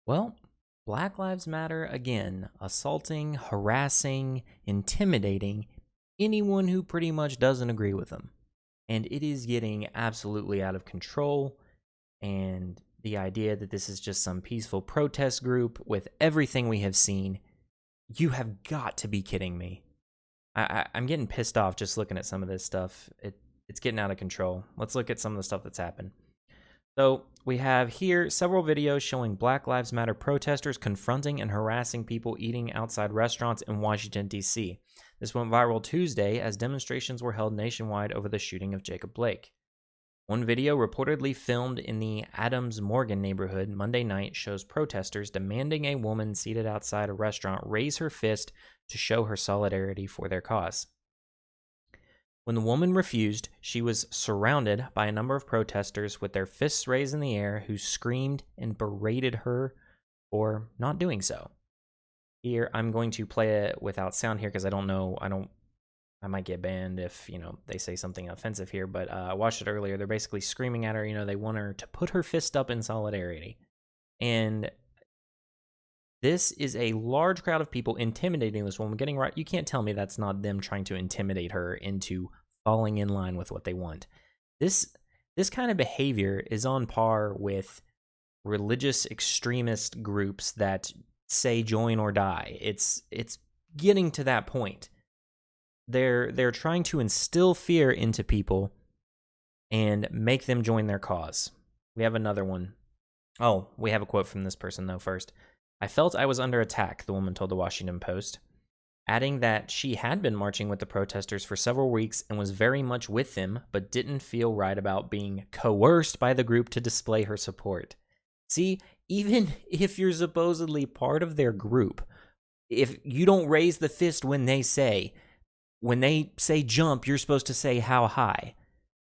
Well, Black Lives Matter again, assaulting, harassing, intimidating anyone who pretty much doesn't agree with them. And it is getting absolutely out of control. And the idea that this is just some peaceful protest group with everything we have seen, you have got to be kidding me. I'm getting pissed off just looking at some of this stuff. It's getting out of control. Let's look at some of the stuff that's happened. So we have here several videos showing Black Lives Matter protesters confronting and harassing people eating outside restaurants in Washington, D.C. This went viral Tuesday as demonstrations were held nationwide over the shooting of Jacob Blake. One video reportedly filmed in the Adams Morgan neighborhood Monday night shows protesters demanding a woman seated outside a restaurant raise her fist to show her solidarity for their cause. When the woman refused, she was surrounded by a number of protesters with their fists raised in the air who screamed and berated her for not doing so. Here, I'm going to play it without sound here because I might get banned if, they say something offensive here, but I watched it earlier. They're basically screaming at her, they want her to put her fist up in solidarity. And this is a large crowd of people intimidating this woman, getting right. You can't tell me that's not them trying to intimidate her into falling in line with what they want. This kind of behavior is on par with religious extremist groups that say join or die. It's getting to that point. They're trying to instill fear into people and make them join their cause. We have another one. Oh, we have a quote from this person though first. "I felt I was under attack," the woman told the Washington Post, adding that she had been marching with the protesters for several weeks and was very much with them, but didn't feel right about being coerced by the group to display her support. See, even if you're supposedly part of their group, if you don't raise the fist when they say jump, you're supposed to say how high.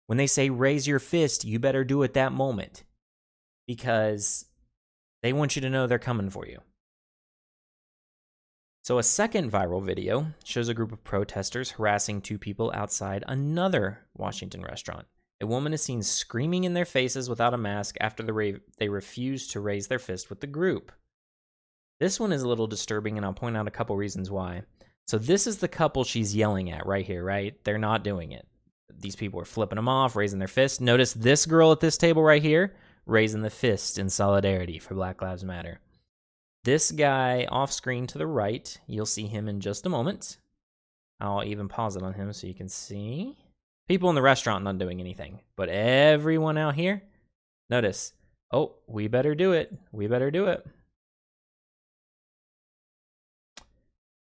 When they say raise your fist, you better do it that moment because they want you to know they're coming for you. So a second viral video shows a group of protesters harassing two people outside another Washington restaurant. A woman is seen screaming in their faces without a mask after they refuse to raise their fist with the group. This one is a little disturbing, and I'll point out a couple reasons why. So this is the couple she's yelling at right here, right? They're not doing it. These people are flipping them off, raising their fists. Notice this girl at this table right here, raising the fist in solidarity for Black Lives Matter. This guy off screen to the right, you'll see him in just a moment. I'll even pause it on him so you can see. People in the restaurant not doing anything, but everyone out here, notice, oh, we better do it. We better do it.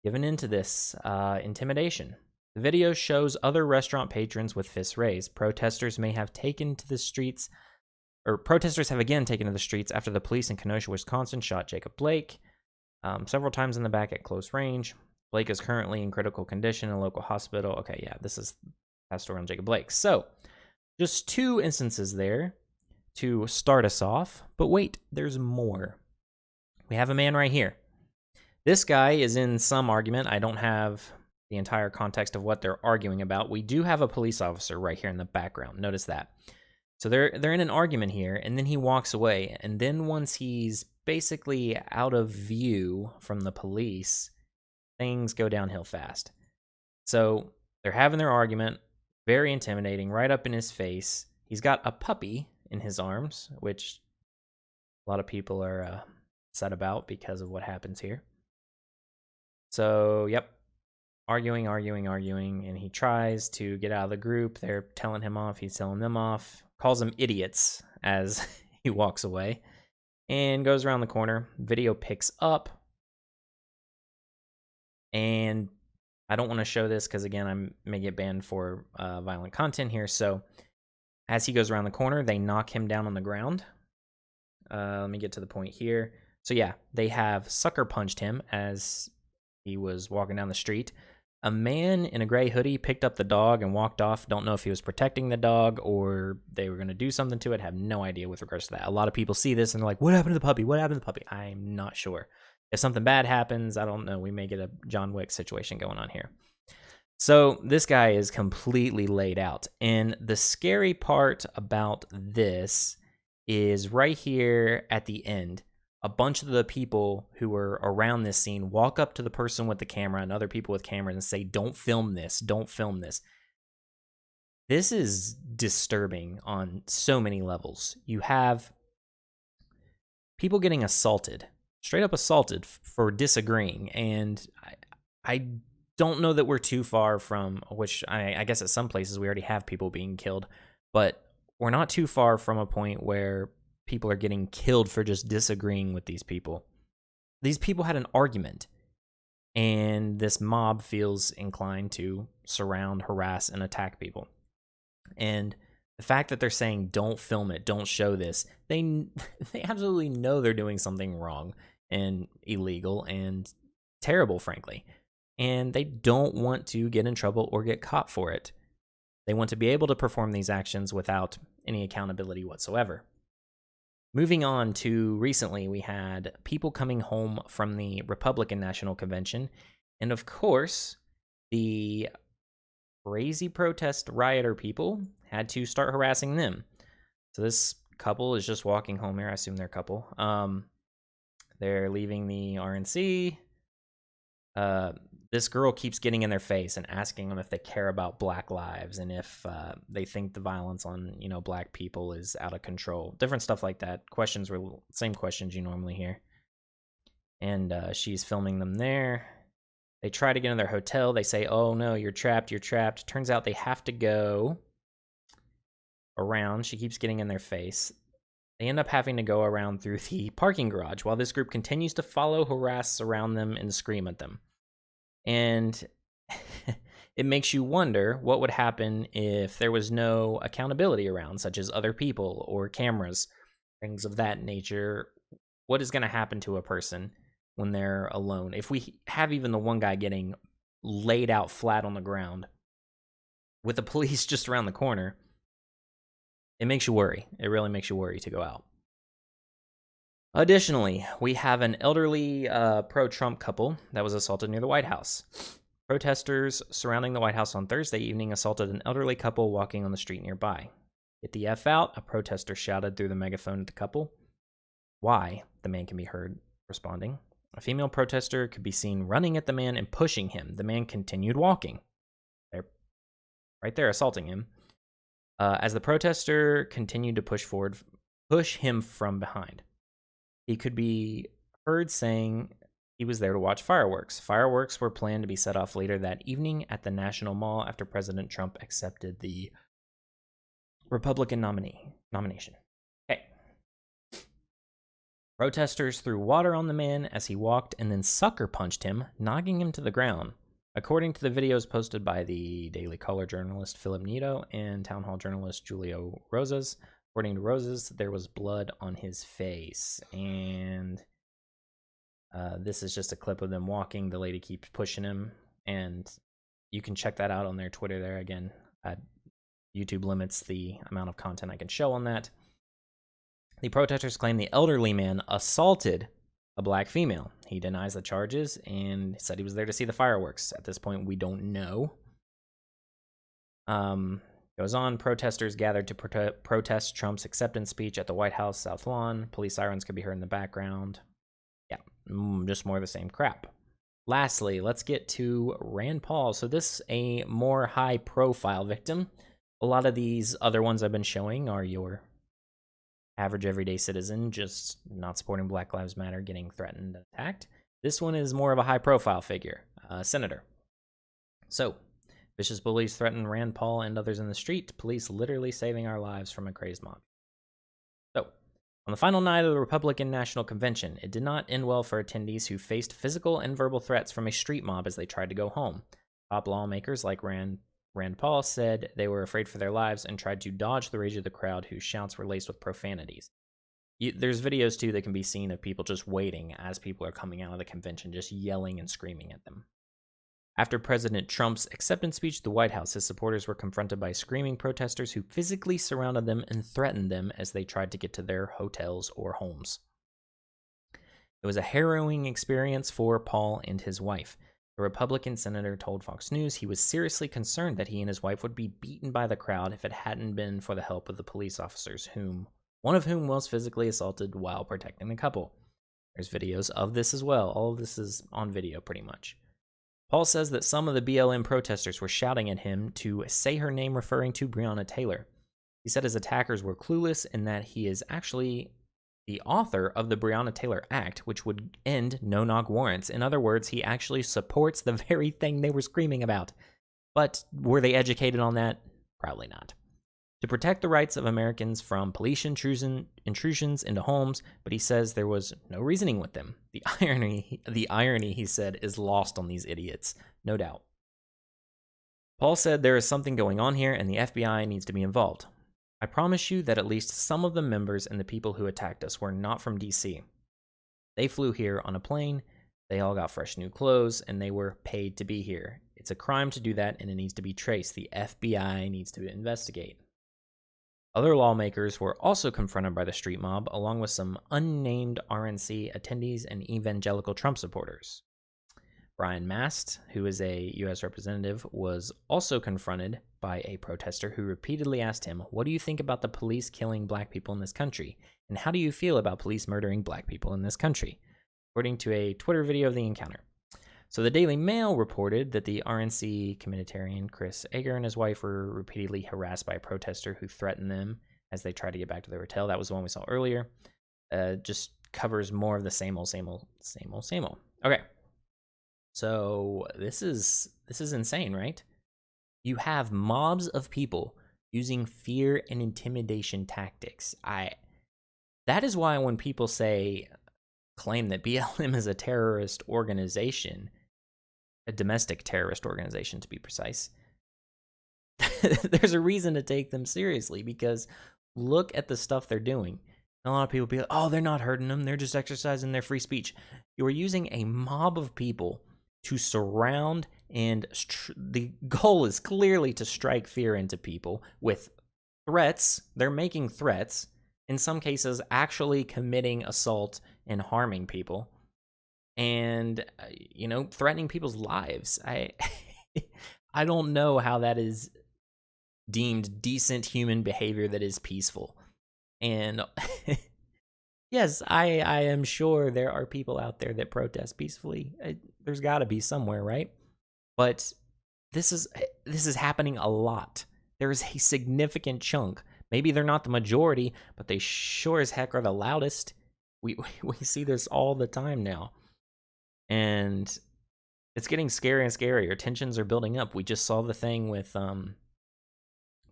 Giving into this intimidation. The video shows other restaurant patrons with fists raised. Protesters have again taken to the streets after the police in Kenosha, Wisconsin shot Jacob Blake several times in the back at close range. Blake is currently in critical condition in a local hospital. Okay, yeah, this is that story on Jacob Blake. So, just two instances there to start us off. But wait, there's more. We have a man right here. This guy is in some argument. I don't have the entire context of what they're arguing about. We do have a police officer right here in the background. Notice that. So they're in an argument here, and then he walks away. And then once he's basically out of view from the police, things go downhill fast. So they're having their argument, very intimidating, right up in his face. He's got a puppy in his arms, which a lot of people are upset about because of what happens here. So, yep, arguing, and he tries to get out of the group. They're telling him off. He's telling them off. Calls them idiots as he walks away and goes around the corner. Video picks up. And I don't want to show this because, again, I may get banned for violent content here. So as he goes around the corner, they knock him down on the ground. Let me get to the point here. So, yeah, they have sucker punched him as he was walking down the street. A man in a gray hoodie picked up the dog and walked off. Don't know if he was protecting the dog or they were going to do something to it. Have no idea with regards to that. A lot of people see this and they're like, what happened to the puppy? What happened to the puppy? I'm not sure. If something bad happens, I don't know. We may get a John Wick situation going on here. So this guy is completely laid out. And the scary part about this is right here at the end. a bunch of the people who were around this scene walk up to the person with the camera and other people with cameras and say, "Don't film this, don't film this." This is disturbing on so many levels. You have people getting assaulted, straight up assaulted for disagreeing, and I don't know that we're too far from, which I guess at some places we already have people being killed, but we're not too far from a point where people are getting killed for just disagreeing with these people. These people had an argument, and this mob feels inclined to surround, harass, and attack people. And the fact that they're saying, "Don't film it, don't show this," they absolutely know they're doing something wrong and illegal and terrible, frankly. And they don't want to get in trouble or get caught for it. They want to be able to perform these actions without any accountability whatsoever. Moving on to recently, we had people coming home from the Republican National Convention. And of course, the crazy protest rioter people had to start harassing them. So this couple is just walking home here. I assume they're a couple. They're leaving the RNC. This girl keeps getting in their face and asking them if they care about Black lives and if they think the violence on, Black people is out of control. Different stuff like that. Questions were same questions you normally hear. And she's filming them there. They try to get in their hotel. They say, "Oh no, you're trapped, you're trapped." Turns out they have to go around. She keeps getting in their face. They end up having to go around through the parking garage while this group continues to follow, harass around them, and scream at them. And it makes you wonder what would happen if there was no accountability around, such as other people or cameras, things of that nature. What is going to happen to a person when they're alone? If we have even the one guy getting laid out flat on the ground with the police just around the corner, it makes you worry. It really makes you worry to go out. Additionally, we have an elderly pro-Trump couple that was assaulted near the White House. Protesters surrounding the White House on Thursday evening assaulted an elderly couple walking on the street nearby. "Get the F out," a protester shouted through the megaphone at the couple. "Why?" the man can be heard responding. A female protester could be seen running at the man and pushing him. The man continued walking. They're right there assaulting him. As the protester continued to push him from behind. He could be heard saying he was there to watch fireworks. Fireworks were planned to be set off later that evening at the National Mall after President Trump accepted the Republican nomination. Okay. Protesters threw water on the man as he walked and then sucker punched him, knocking him to the ground. According to the videos posted by the Daily Caller journalist Philip Nito and Town Hall journalist Julio Rosas, according to Rosas, there was blood on his face. And this is just a clip of them walking. The lady keeps pushing him. And you can check that out on their Twitter there. Again, YouTube limits the amount of content I can show on that. The protesters claim the elderly man assaulted a Black female. He denies the charges and said he was there to see the fireworks. At this point, we don't know. Goes on, protesters gathered to protest Trump's acceptance speech at the White House South Lawn. Police sirens could be heard in the background. Yeah, just more of the same crap. Lastly, let's get to Rand Paul. So this is a more high-profile victim. A lot of these other ones I've been showing are your average everyday citizen, just not supporting Black Lives Matter, getting threatened and attacked. This one is more of a high-profile figure, senator. So, vicious bullies threaten Rand Paul and others in the street, police literally saving our lives from a crazed mob. So, on the final night of the Republican National Convention, it did not end well for attendees who faced physical and verbal threats from a street mob as they tried to go home. Top lawmakers like Rand Paul said they were afraid for their lives and tried to dodge the rage of the crowd whose shouts were laced with profanities. There's videos, too, that can be seen of people just waiting as people are coming out of the convention, just yelling and screaming at them. After President Trump's acceptance speech at the White House, his supporters were confronted by screaming protesters who physically surrounded them and threatened them as they tried to get to their hotels or homes. It was a harrowing experience for Paul and his wife. The Republican senator told Fox News he was seriously concerned that he and his wife would be beaten by the crowd if it hadn't been for the help of the police officers, one of whom was physically assaulted while protecting the couple. There's videos of this as well. All of this is on video pretty much. Paul says that some of the BLM protesters were shouting at him to say her name, referring to Breonna Taylor. He said his attackers were clueless and that he is actually the author of the Breonna Taylor Act, which would end no-knock warrants. In other words, he actually supports the very thing they were screaming about. But were they educated on that? Probably not. To protect the rights of Americans from police intrusions into homes, but he says there was no reasoning with them. The irony, he said, is lost on these idiots, no doubt. Paul said there is something going on here and the FBI needs to be involved. I promise you that at least some of the members and the people who attacked us were not from DC. They flew here on a plane, they all got fresh new clothes, and they were paid to be here. It's a crime to do that, and it needs to be traced. The FBI needs to investigate. Other lawmakers were also confronted by the street mob, along with some unnamed RNC attendees and evangelical Trump supporters. Brian Mast, who is a U.S. representative, was also confronted by a protester who repeatedly asked him, "What do you think about the police killing black people in this country? And how do you feel about police murdering black people in this country?" According to a Twitter video of the encounter. So the Daily Mail reported that the RNC communitarian Chris Ager and his wife were repeatedly harassed by a protester who threatened them as they tried to get back to their hotel. That was the one we saw earlier. Just covers more of the same old. Okay. So this is insane, right? You have mobs of people using fear and intimidation tactics. That is why when people claim that BLM is a terrorist organization, a domestic terrorist organization to be precise, there's a reason to take them seriously, because look at the stuff they're doing. A lot of people be like, "Oh, they're not hurting them, they're just exercising their free speech." You are using a mob of people to surround, and the goal is clearly to strike fear into people with threats. They're making threats, in some cases actually committing assault and harming people, and threatening people's lives. I don't know how that is deemed decent human behavior that is peaceful. And yes, I am sure there are people out there that protest peacefully. There's got to be somewhere, right? But this is happening a lot. There is a significant chunk. Maybe they're not the majority, but they sure as heck are the loudest. We see this all the time now. And it's getting scarier and scarier. Tensions are building up. We just saw the thing with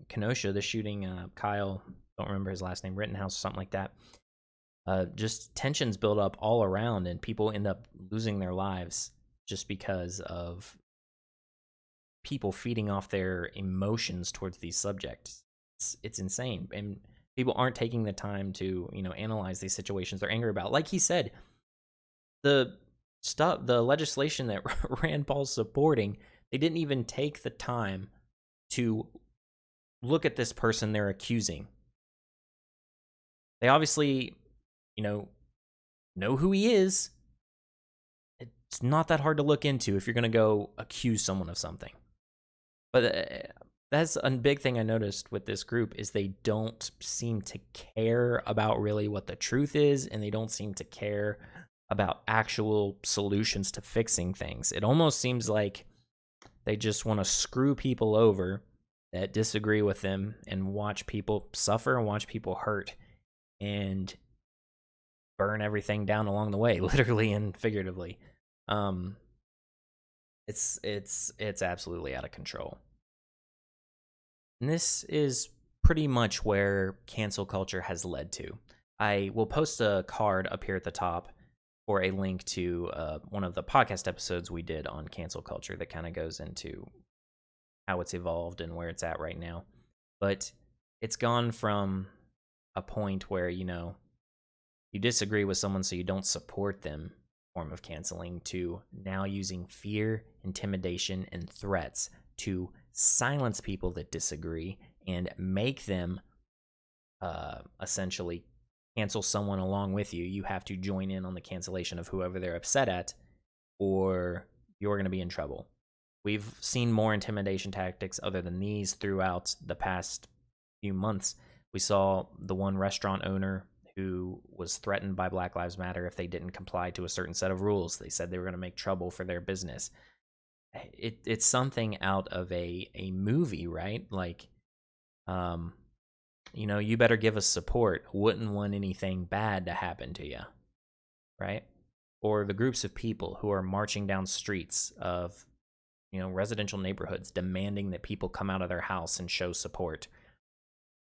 Kenosha, the shooting, Kyle, don't remember his last name, Rittenhouse or something like that. Just tensions build up all around, and people end up losing their lives just because of people feeding off their emotions towards these subjects. It's insane, and people aren't taking the time to analyze these situations they're angry about. Like he said, the legislation that Rand Paul's supporting, they didn't even take the time to look at this person they're accusing. They obviously know who he is. It's not that hard to look into if you're going to go accuse someone of something. But that's a big thing I noticed with this group, is they don't seem to care about really what the truth is, and they don't seem to care about actual solutions to fixing things. It almost seems like they just want to screw people over that disagree with them and watch people suffer and watch people hurt and burn everything down along the way, literally and figuratively. It's absolutely out of control. And this is pretty much where cancel culture has led to. I will post a card up here at the top for a link to one of the podcast episodes we did on cancel culture that kind of goes into how it's evolved and where it's at right now. But it's gone from a point where, you disagree with someone so you don't support them, form of canceling, to now using fear, intimidation, and threats to silence people that disagree and make them essentially cancel someone along with you. You have to join in on the cancellation of whoever they're upset at, or you're going to be in trouble. We've seen more intimidation tactics other than these throughout the past few months. We saw the one restaurant owner who was threatened by Black Lives Matter if they didn't comply to a certain set of rules. They said they were going to make trouble for their business. It's something out of a movie, right? Like, you better give us support. Wouldn't want anything bad to happen to you, right? Or the groups of people who are marching down streets of, residential neighborhoods, demanding that people come out of their house and show support,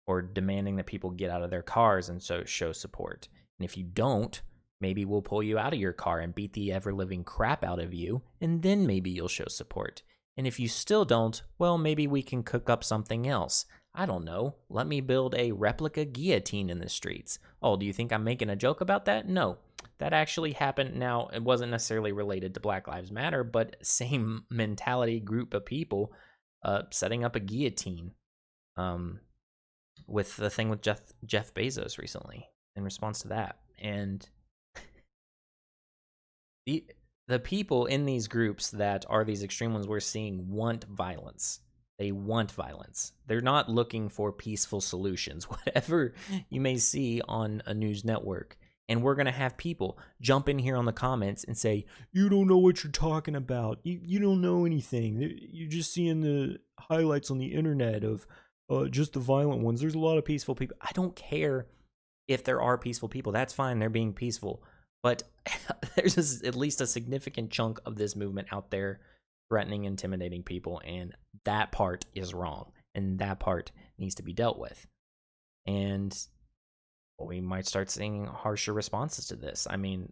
or demanding that people get out of their cars and show support. And if you don't, maybe we'll pull you out of your car and beat the ever-living crap out of you, and then maybe you'll show support. And if you still don't, well, maybe we can cook up something else. I don't know. Let me build a replica guillotine in the streets. Oh, do you think I'm making a joke about that? No. That actually happened. Now, it wasn't necessarily related to Black Lives Matter, but same mentality group of people setting up a guillotine with the thing with Jeff Bezos recently in response to that. And the people in these groups that are these extreme ones we're seeing want violence. They want violence. They're not looking for peaceful solutions, whatever you may see on a news network. And we're going to have people jump in here on the comments and say, you don't know what you're talking about. You don't know anything. You're just seeing the highlights on the internet of just the violent ones. There's a lot of peaceful people. I don't care if there are peaceful people. That's fine. They're being peaceful. But there's at least a significant chunk of this movement out there threatening, intimidating people. And that part is wrong. And that part needs to be dealt with. And we might start seeing harsher responses to this. I mean,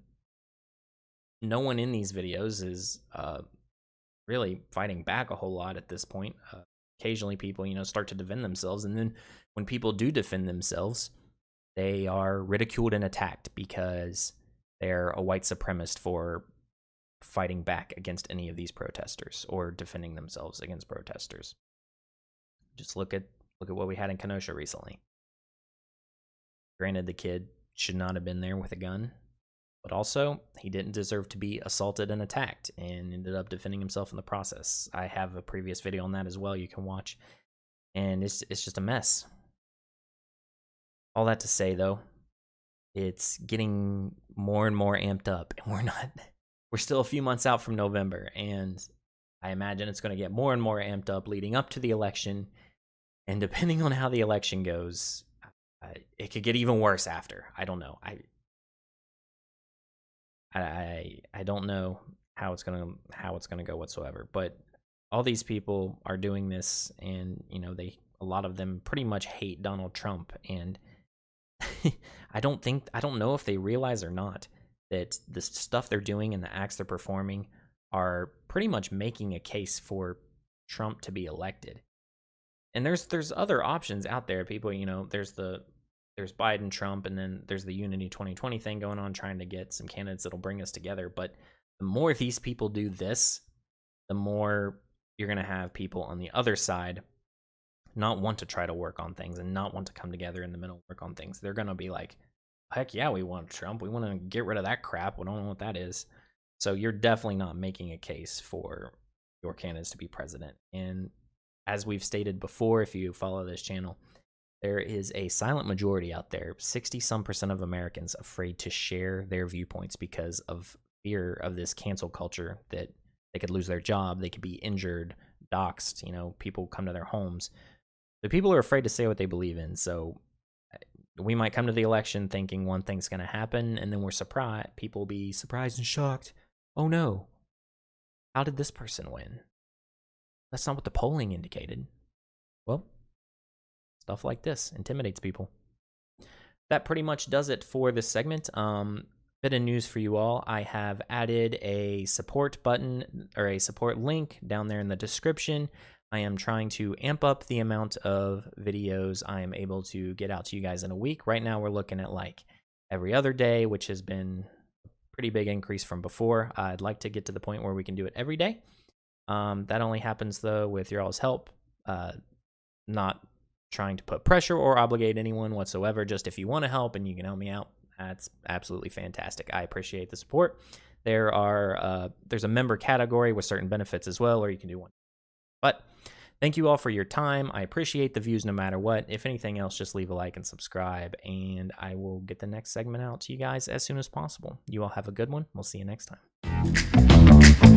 no one in these videos is really fighting back a whole lot at this point. Occasionally people, start to defend themselves. And then when people do defend themselves, they are ridiculed and attacked because they're a white supremacist for fighting back against any of these protesters or defending themselves against protesters. Just look at what we had in Kenosha recently. Granted, the kid should not have been there with a gun, but also he didn't deserve to be assaulted and attacked and ended up defending himself in the process. I have a previous video on that as well you can watch, and it's just a mess. All that to say, though, it's getting more and more amped up, and we're still a few months out from November, and I imagine it's going to get more and more amped up leading up to the election, and depending on how the election goes, it could get even worse after. I don't know. I don't know how it's gonna go whatsoever. But all these people are doing this, and a lot of them pretty much hate Donald Trump, and I don't know if they realize or not that the stuff they're doing and the acts they're performing are pretty much making a case for Trump to be elected. And there's other options out there. People, there's Biden, Trump, and then there's the Unity 2020 thing going on, trying to get some candidates that'll bring us together. But the more these people do this, the more you're going to have people on the other side not want to try to work on things and not want to come together in the middle and work on things. They're going to be like, heck yeah, we want Trump. We want to get rid of that crap. We don't know what that is. So you're definitely not making a case for your candidates to be president. And as we've stated before, if you follow this channel, there is a silent majority out there, 60-some% of Americans, afraid to share their viewpoints because of fear of this cancel culture, that they could lose their job, they could be injured, doxxed, people come to their homes. The people are afraid to say what they believe in. So we might come to the election thinking one thing's going to happen, and then we're surprised. People will be surprised and shocked. Oh no, how did this person win? That's not what the polling indicated. Well, stuff like this intimidates people. That pretty much does it for this segment. Bit of news for you all. I have added a support button or a support link down there in the description. I am trying to amp up the amount of videos I am able to get out to you guys in a week. Right now we're looking at like every other day, which has been a pretty big increase from before. I'd like to get to the point where we can do it every day. That only happens though with your all's help. Not trying to put pressure or obligate anyone whatsoever. Just if you want to help and you can help me out, that's absolutely fantastic. I appreciate the support. There's a member category with certain benefits as well, or you can do one. But Thank you all for your time. I appreciate the views no matter what. If anything else, just leave a like and subscribe, and I will get the next segment out to you guys as soon as possible. You all have a good one. We'll see you next time.